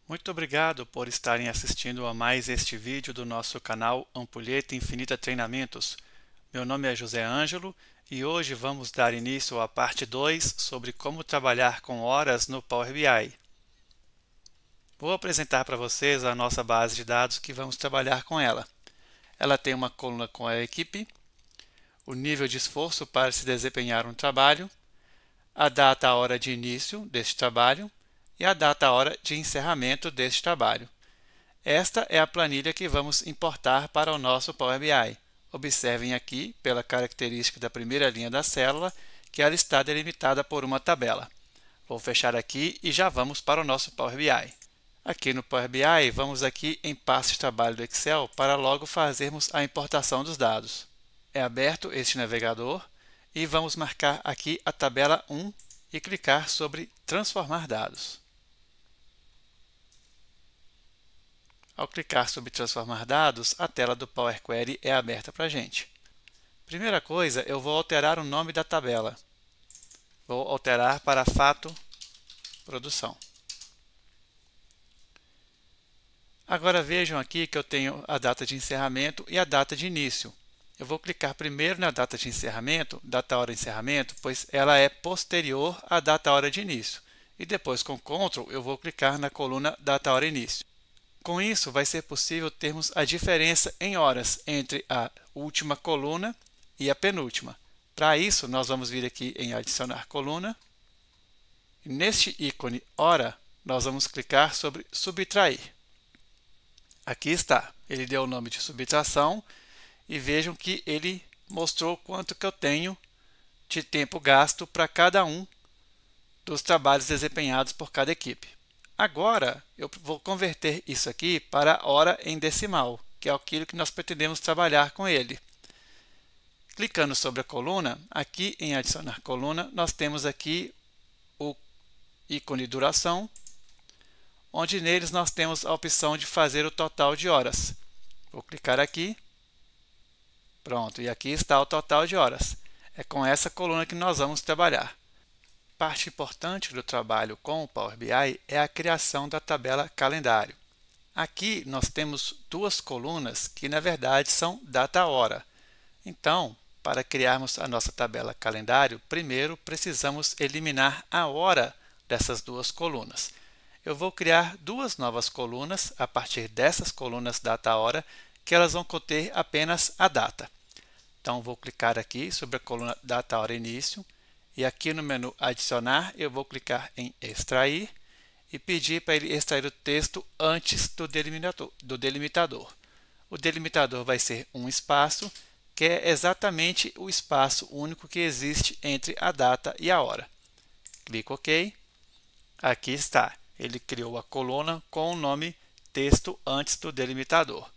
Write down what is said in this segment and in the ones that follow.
Muito obrigado por estarem assistindo a mais este vídeo do nosso canal Ampulheta Infinita Treinamentos. Meu nome é José Ângelo e hoje vamos dar início à parte 2 sobre como trabalhar com horas no Power BI. Vou apresentar para vocês a nossa base de dados que vamos trabalhar com ela. Ela tem uma coluna com a equipe, o nível de esforço para se desempenhar um trabalho, a data, a hora de início deste trabalho e a data, a hora de encerramento deste trabalho. Esta é a planilha que vamos importar para o nosso Power BI. Observem aqui, pela característica da primeira linha da célula, que ela está delimitada por uma tabela. Vou fechar aqui e já vamos para o nosso Power BI. Aqui no Power BI, vamos aqui em pasta de trabalho do Excel para logo fazermos a importação dos dados. É aberto este navegador e vamos marcar aqui a tabela 1 e clicar sobre Transformar dados. Ao clicar sobre Transformar dados, a tela do Power Query é aberta para a gente. Primeira coisa, eu vou alterar o nome da tabela. Vou alterar para Fato Produção. Agora vejam aqui que eu tenho a data de encerramento e a data de início. Eu vou clicar primeiro na data de encerramento, data-hora de encerramento, pois ela é posterior à data-hora de início. E depois com Ctrl eu vou clicar na coluna data-hora início. Com isso vai ser possível termos a diferença em horas entre a última coluna e a penúltima. Para isso nós vamos vir aqui em adicionar coluna. E neste ícone hora nós vamos clicar sobre subtrair. Aqui está, ele deu o nome de subtração e vejam que ele mostrou quanto que eu tenho de tempo gasto para cada um dos trabalhos desempenhados por cada equipe. Agora, eu vou converter isso aqui para hora em decimal, que é aquilo que nós pretendemos trabalhar com ele. Clicando sobre a coluna, aqui em adicionar coluna, nós temos aqui o ícone duração, onde neles nós temos a opção de fazer o total de horas. Vou clicar aqui. Pronto, e aqui está o total de horas. É com essa coluna que nós vamos trabalhar. Parte importante do trabalho com o Power BI é a criação da tabela calendário. Aqui nós temos duas colunas que na verdade são data-hora. Então, para criarmos a nossa tabela calendário, primeiro precisamos eliminar a hora dessas duas colunas. Eu vou criar duas novas colunas a partir dessas colunas data-hora, que elas vão conter apenas a data. Então, vou clicar aqui sobre a coluna data-hora início e aqui no menu adicionar eu vou clicar em extrair e pedir para ele extrair o texto antes do delimitador. O delimitador vai ser um espaço, que é exatamente o espaço único que existe entre a data e a hora. Clico OK. Aqui está. Ele criou a coluna com o nome texto antes do delimitador.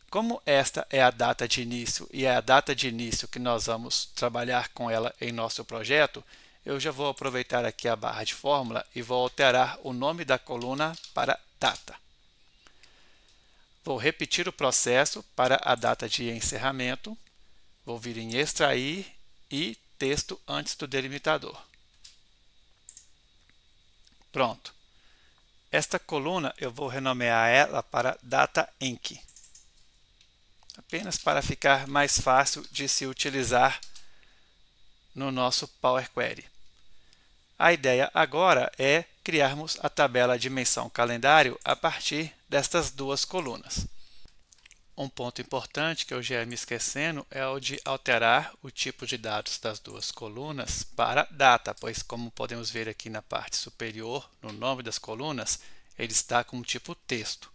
Como esta é a data de início e é a data de início que nós vamos trabalhar com ela em nosso projeto, eu já vou aproveitar aqui a barra de fórmula e vou alterar o nome da coluna para data. Vou repetir o processo para a data de encerramento. Vou vir em extrair e texto antes do delimitador. Pronto. Esta coluna eu vou renomear ela para DataEnc, apenas para ficar mais fácil de se utilizar no nosso Power Query. A ideia agora é criarmos a tabela dimensão calendário a partir destas duas colunas. Um ponto importante que eu já ia me esquecendo é o de alterar o tipo de dados das duas colunas para data, pois como podemos ver aqui na parte superior, no nome das colunas, ele está como tipo texto.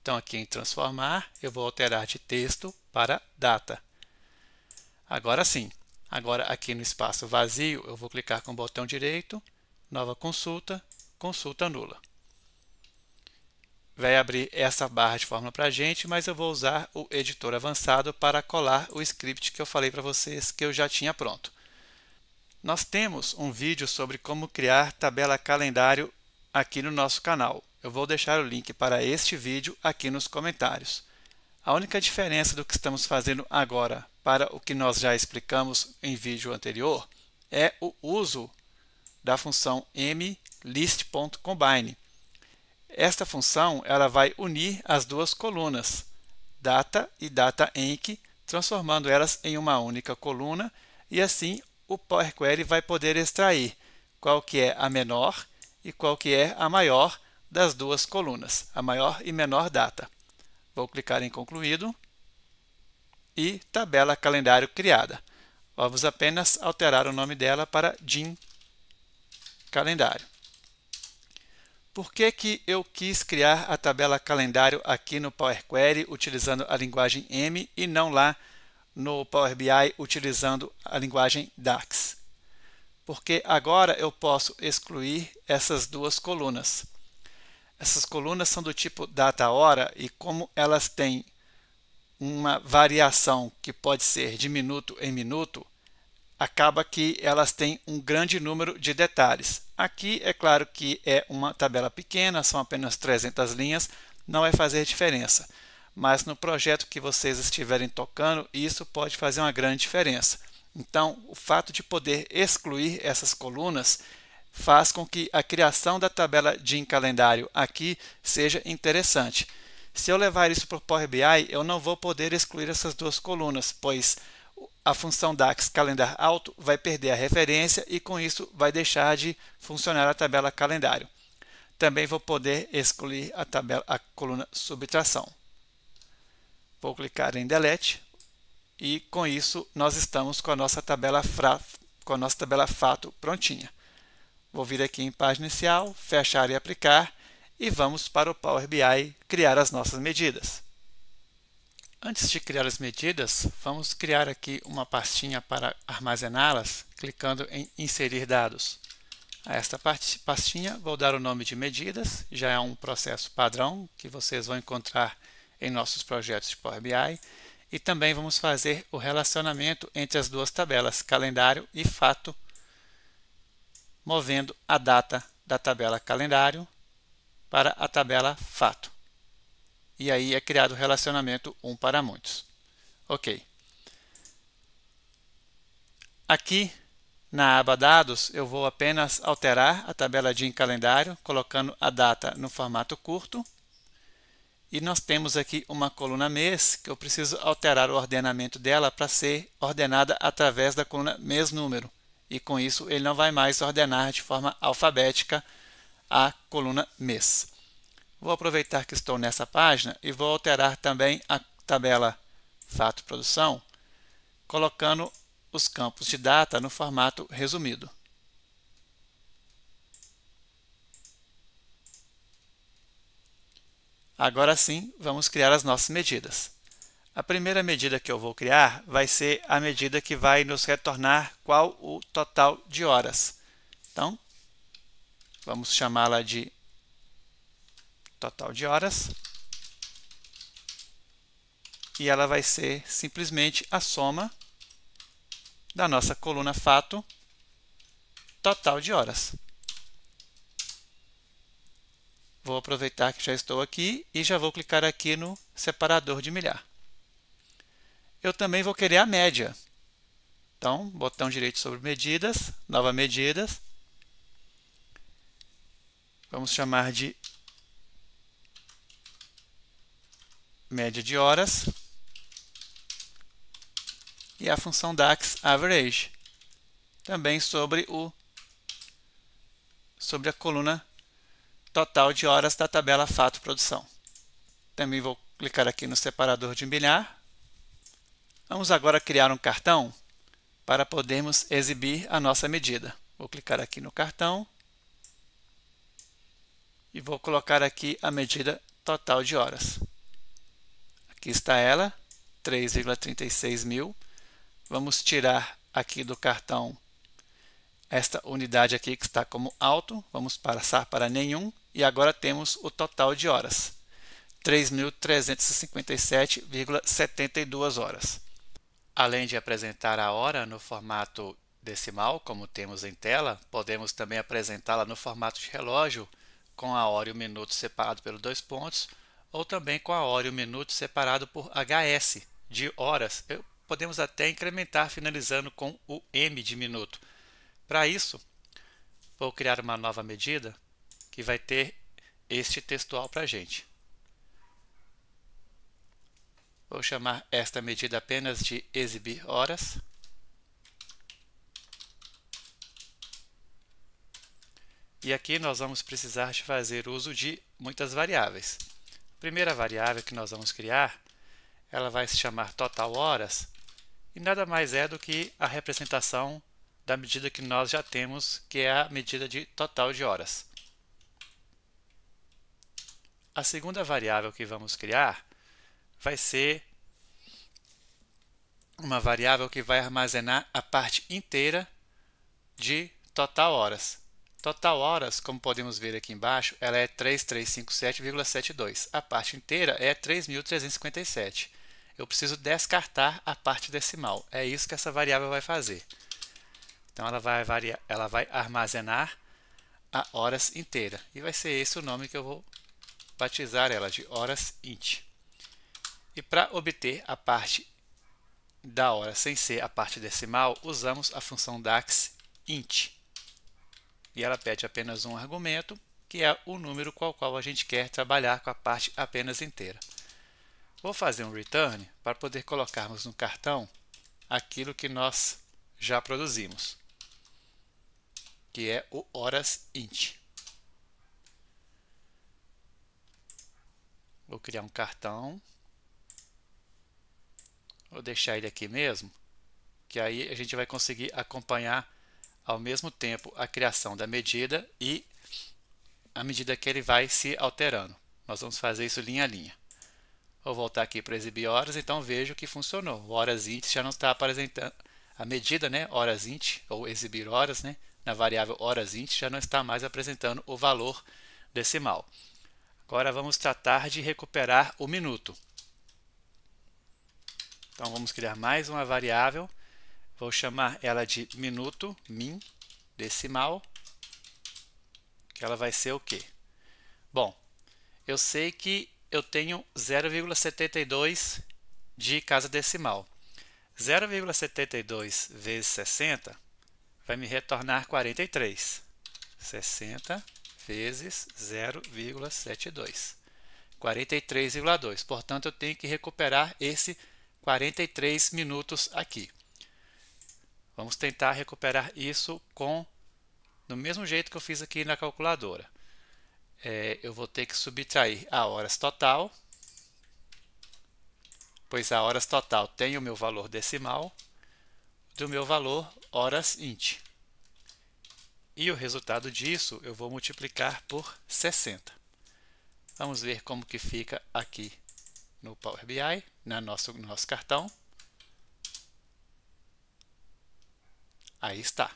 Então aqui em transformar, eu vou alterar de texto para data. Agora sim, agora aqui no espaço vazio, eu vou clicar com o botão direito, nova consulta, consulta nula. Vai abrir essa barra de fórmula para a gente, mas eu vou usar o editor avançado para colar o script que eu falei para vocês que eu já tinha pronto. Nós temos um vídeo sobre como criar tabela calendário aqui no nosso canal. Eu vou deixar o link para este vídeo aqui nos comentários. A única diferença do que estamos fazendo agora para o que nós já explicamos em vídeo anterior é o uso da função mList.combine. Esta função ela vai unir as duas colunas, data e data_enc, transformando elas em uma única coluna, e assim o Power Query vai poder extrair qual que é a menor e qual que é a maior das duas colunas, a maior e menor data. Vou clicar em concluído e tabela calendário criada. Vamos apenas alterar o nome dela para DIN calendário. Por que eu quis criar a tabela calendário aqui no Power Query utilizando a linguagem M e não lá no Power BI utilizando a linguagem DAX? Porque agora eu posso excluir essas duas colunas. Essas colunas são do tipo data-hora e como elas têm uma variação que pode ser de minuto em minuto, acaba que elas têm um grande número de detalhes. Aqui é claro que é uma tabela pequena, são apenas 300 linhas, não vai fazer diferença. Mas no projeto que vocês estiverem tocando, isso pode fazer uma grande diferença. Então, o fato de poder excluir essas colunas faz com que a criação da tabela DIN calendário aqui seja interessante. Se eu levar isso para o Power BI, eu não vou poder excluir essas duas colunas, pois a função DAX calendar auto vai perder a referência e com isso vai deixar de funcionar a tabela calendário. Também vou poder excluir a coluna subtração. Vou clicar em Delete e com isso nós estamos com a nossa tabela fato prontinha. Vou vir aqui em página inicial, fechar e aplicar e vamos para o Power BI criar as nossas medidas. Antes de criar as medidas, vamos criar aqui uma pastinha para armazená-las, clicando em Inserir dados. A esta pastinha vou dar o nome de medidas, já é um processo padrão que vocês vão encontrar em nossos projetos de Power BI. E também vamos fazer o relacionamento entre as duas tabelas, calendário e fato, movendo a data da tabela calendário para a tabela fato. E aí é criado o relacionamento um para muitos. Ok. Aqui na aba dados eu vou apenas alterar a tabela DIN calendário, colocando a data no formato curto. E nós temos aqui uma coluna mês que eu preciso alterar o ordenamento dela para ser ordenada através da coluna mês número. E com isso ele não vai mais ordenar de forma alfabética a coluna mês. Vou aproveitar que estou nessa página e vou alterar também a tabela fato produção, colocando os campos de data no formato resumido. Agora sim, vamos criar as nossas medidas. A primeira medida que eu vou criar vai ser a medida que vai nos retornar qual o total de horas. Então, vamos chamá-la de total de horas. E ela vai ser simplesmente a soma da nossa coluna fato total de horas. Vou aproveitar que já estou aqui e já vou clicar aqui no separador de milhar. Eu também vou querer a média. Então, botão direito sobre medidas, nova medidas. Vamos chamar de média de horas. E a função DAX average. Também sobre a coluna total de horas da tabela fato produção. Também vou clicar aqui no separador de milhar. Vamos agora criar um cartão para podermos exibir a nossa medida. Vou clicar aqui no cartão e vou colocar aqui a medida total de horas. Aqui está ela, 3,36 mil. Vamos tirar aqui do cartão esta unidade aqui que está como alto, vamos passar para nenhum e agora temos o total de horas, 3.357,72 horas. Além de apresentar a hora no formato decimal, como temos em tela, podemos também apresentá-la no formato de relógio, com a hora e o minuto separado pelos dois pontos, ou também com a hora e o minuto separado por HS de horas. Podemos até incrementar finalizando com o M de minuto. Para isso, vou criar uma nova medida que vai ter este textual para a gente. Vou chamar esta medida apenas de exibir horas. E aqui nós vamos precisar de fazer uso de muitas variáveis. A primeira variável que nós vamos criar, ela vai se chamar total horas, e nada mais é do que a representação da medida que nós já temos, que é a medida de total de horas. A segunda variável que vamos criar vai ser uma variável que vai armazenar a parte inteira de total horas. Total horas, como podemos ver aqui embaixo, ela é 3357,72. A parte inteira é 3.357. Eu preciso descartar a parte decimal. É isso que essa variável vai fazer. Então, ela vai armazenar a horas inteira. E vai ser esse o nome que eu vou batizar ela de horas int. E para obter a parte da hora sem ser a parte decimal, usamos a função dax_int. E ela pede apenas um argumento, que é o número com o qual a gente quer trabalhar com a parte apenas inteira. Vou fazer um return para poder colocarmos no cartão aquilo que nós já produzimos, que é o horas int. Vou criar um cartão. Vou deixar ele aqui mesmo, que aí a gente vai conseguir acompanhar ao mesmo tempo a criação da medida e a medida que ele vai se alterando. Nós vamos fazer isso linha a linha. Vou voltar aqui para exibir horas, então vejo que funcionou. O horas int já não está apresentando a medida, né? Horas int ou exibir horas, né? Na variável horas int já não está mais apresentando o valor decimal. Agora vamos tratar de recuperar o minuto. Então vamos criar mais uma variável. Vou chamar ela de minuto min decimal, que ela vai ser o quê? Bom, eu sei que eu tenho 0,72 de casa decimal. 0,72 vezes 60 vai me retornar 43. 60 vezes 0,72. 43,2. Portanto, eu tenho que recuperar esse 43 minutos aqui. Vamos tentar recuperar isso do mesmo jeito que eu fiz aqui na calculadora. Eu vou ter que subtrair a horas total, pois a horas total tem o meu valor decimal, do meu valor horas int. E o resultado disso eu vou multiplicar por 60. Vamos ver como que fica aqui no Power BI, no nosso cartão. Aí está.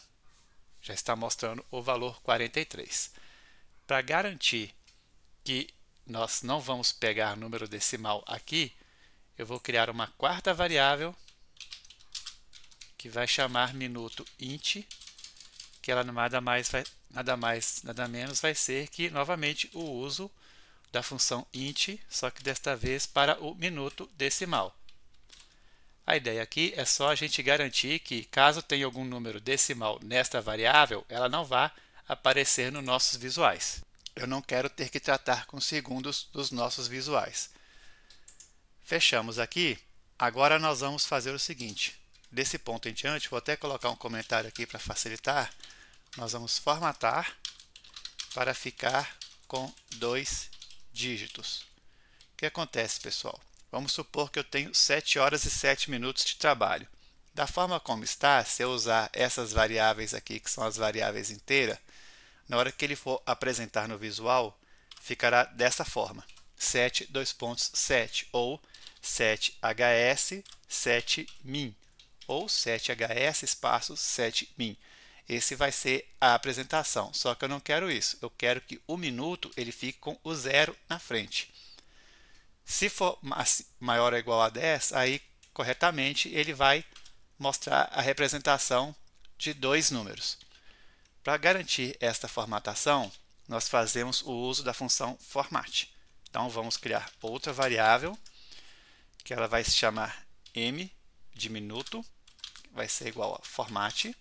Já está mostrando o valor 43. Para garantir que nós não vamos pegar número decimal aqui, eu vou criar uma quarta variável que vai chamar minuto int, que ela nada menos vai ser que novamente o uso da função int, só que desta vez para o minuto decimal. A ideia aqui é só a gente garantir que, caso tenha algum número decimal nesta variável, ela não vá aparecer nos nossos visuais. Eu não quero ter que tratar com segundos dos nossos visuais. Fechamos aqui. Agora nós vamos fazer o seguinte. Desse ponto em diante, vou até colocar um comentário aqui para facilitar. Nós vamos formatar para ficar com 2 dígitos. O que acontece, pessoal? Vamos supor que eu tenho 7 horas e 7 minutos de trabalho. Da forma como está, se eu usar essas variáveis aqui, que são as variáveis inteiras, na hora que ele for apresentar no visual, ficará dessa forma. 7, ou 7hs 7min, ou 7hs espaço 7min. Esse vai ser a apresentação, só que eu não quero isso. Eu quero que o minuto ele fique com o 0 na frente. Se for maior ou igual a 10, aí corretamente ele vai mostrar a representação de 2 números. Para garantir esta formatação, nós fazemos o uso da função format. Então vamos criar outra variável, que ela vai se chamar m de minuto, vai ser igual a format,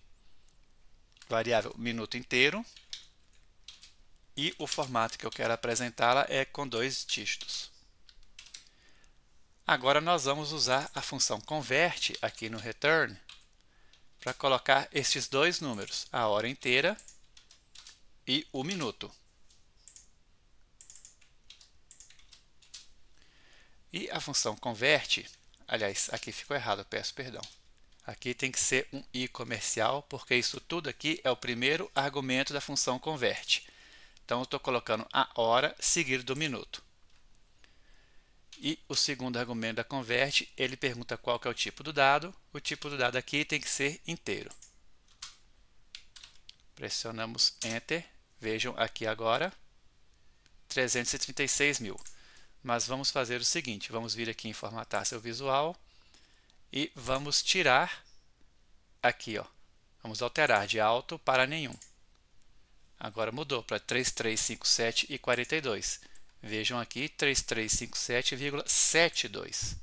variável minuto inteiro, e o formato que eu quero apresentá-la é com 2 dígitos. Agora nós vamos usar a função convert aqui no return para colocar estes 2 números, a hora inteira e o minuto. E a função convert, aliás, aqui ficou errado, eu peço perdão. Aqui tem que ser um i comercial, porque isso tudo aqui é o primeiro argumento da função convert. Então eu estou colocando a hora seguido do minuto. E o segundo argumento da convert, ele pergunta qual que é o tipo do dado. O tipo do dado aqui tem que ser inteiro. Pressionamos Enter. Vejam aqui agora, 336 mil. Mas vamos fazer o seguinte, vamos vir aqui em formatar seu visual e vamos tirar aqui, ó. Vamos alterar de alto para nenhum. Agora mudou para 3357,42. Vejam aqui, 3357,72.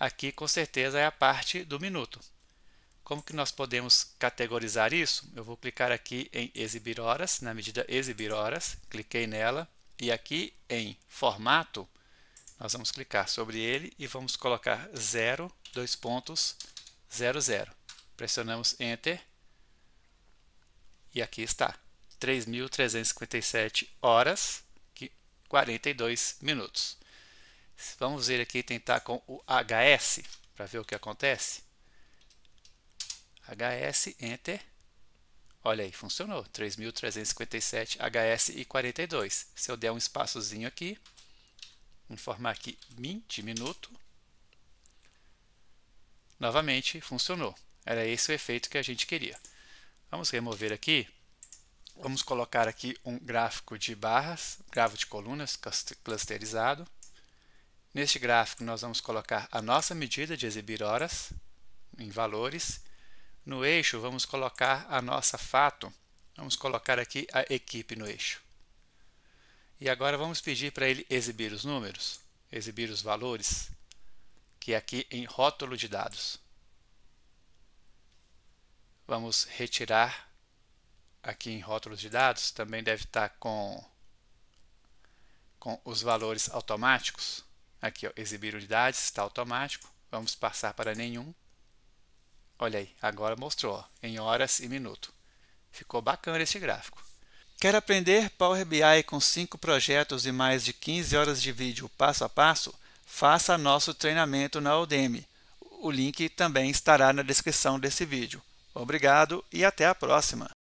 Aqui, com certeza, é a parte do minuto. Como que nós podemos categorizar isso? Eu vou clicar aqui em Exibir Horas, na medida Exibir Horas. Cliquei nela. E aqui em Formato, nós vamos clicar sobre ele e vamos colocar 0,2.00. Pressionamos Enter. E aqui está. 3.357 horas, 42 minutos. Vamos ver aqui, tentar com o HS, para ver o que acontece. HS, Enter. Olha aí, funcionou. 3.357 HS e 42. Se eu der um espaçozinho aqui, informar aqui min de minuto, novamente funcionou. Era esse o efeito que a gente queria. Vamos remover aqui. Vamos colocar aqui um gráfico de barras, gráfico de colunas clusterizado. Neste gráfico nós vamos colocar a nossa medida de exibir horas em valores. No eixo vamos colocar a nossa fato. Vamos colocar aqui a equipe no eixo. E agora vamos pedir para ele exibir os números, exibir os valores, que é aqui em rótulo de dados. Vamos retirar aqui em rótulos de dados, também deve estar com os valores automáticos. Aqui, ó, exibir unidades, está automático. Vamos passar para nenhum. Olha aí, agora mostrou, ó, em horas e minuto. Ficou bacana esse gráfico. Quer aprender Power BI com 5 projetos e mais de 15 horas de vídeo passo a passo? Faça nosso treinamento na Udemy. O link também estará na descrição desse vídeo. Obrigado e até a próxima!